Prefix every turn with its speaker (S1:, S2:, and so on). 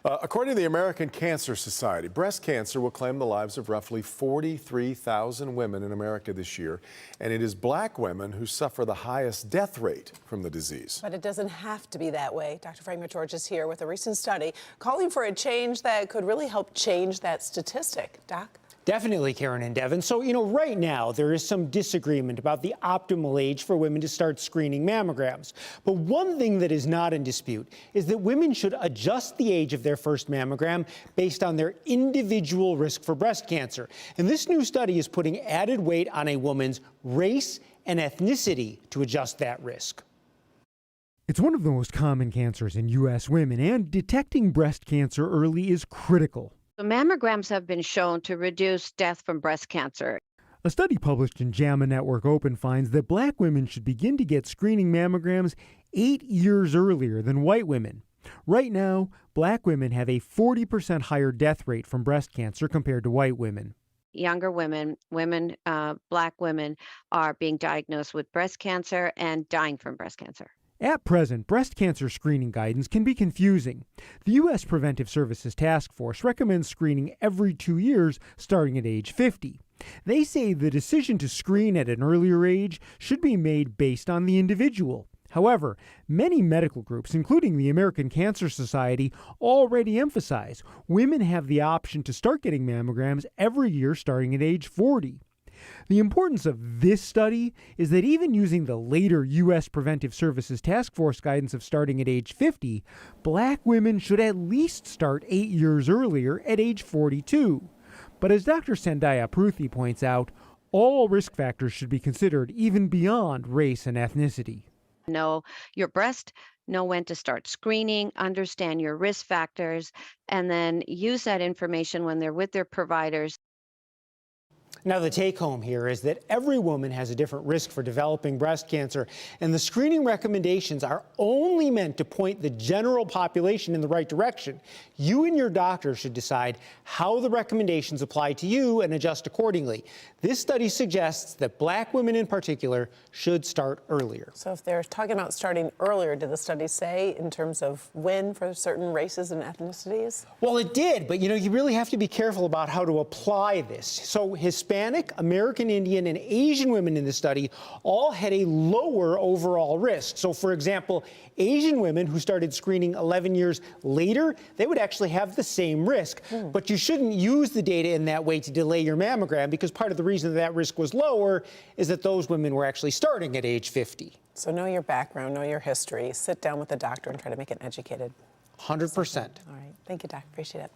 S1: According to the American Cancer Society, breast cancer will claim the lives of roughly 43,000 women in America this year, and it is black women who suffer the highest death rate from the disease.
S2: But it doesn't have to be that way. Dr. Frank McGeorge is here with a recent study calling for a change that could really help change that statistic. Doc?
S3: Definitely, Karen and Devin. So, right now there is some disagreement about the optimal age for women to start screening mammograms. But one thing that is not in dispute is that women should adjust the age of their first mammogram based on their individual risk for breast cancer. And this new study is putting added weight on a woman's race and ethnicity to adjust that risk.
S4: It's one of the most common cancers in U.S. women, and detecting breast cancer early is critical.
S5: So mammograms have been shown to reduce death from breast cancer.
S4: A study published in JAMA Network Open finds that black women should begin to get screening mammograms 8 years earlier than white women. Right now, black women have a 40% higher death rate from breast cancer compared to white women.
S5: Younger women, black women are being diagnosed with breast cancer and dying from breast cancer.
S4: At present, breast cancer screening guidance can be confusing. The U.S. Preventive Services Task Force recommends screening every 2 years, starting at age 50. They say the decision to screen at an earlier age should be made based on the individual. However, many medical groups, including the American Cancer Society, already emphasize women have the option to start getting mammograms every year starting at age 40. The importance of this study is that even using the later U.S. Preventive Services Task Force guidance of starting at age 50, black women should at least start 8 years earlier at age 42. But as Dr. Sandhya Pruthi points out, all risk factors should be considered even beyond race and ethnicity.
S5: Know your breast, know when to start screening, understand your risk factors, and then use that information when they're with their providers.
S3: Now, the take-home here is that every woman has a different risk for developing breast cancer, and the screening recommendations are only meant to point the general population in the right direction. You and your doctor should decide how the recommendations apply to you and adjust accordingly. This study suggests that black women in particular should start earlier.
S2: So if they're talking about starting earlier, did the study say in terms of when for certain races and ethnicities?
S3: Well, it did, but you really have to be careful about how to apply this. So Hispanic, American Indian, and Asian women in the study all had a lower overall risk. So, for example, Asian women who started screening 11 years later, they would actually have the same risk. But you shouldn't use the data in that way to delay your mammogram, because part of the reason that risk was lower is that those women were actually starting at age 50.
S2: So know your background, know your history, sit down with the doctor and try to make it educated.
S3: 100%.
S2: All right. Thank you, Doc. Appreciate it.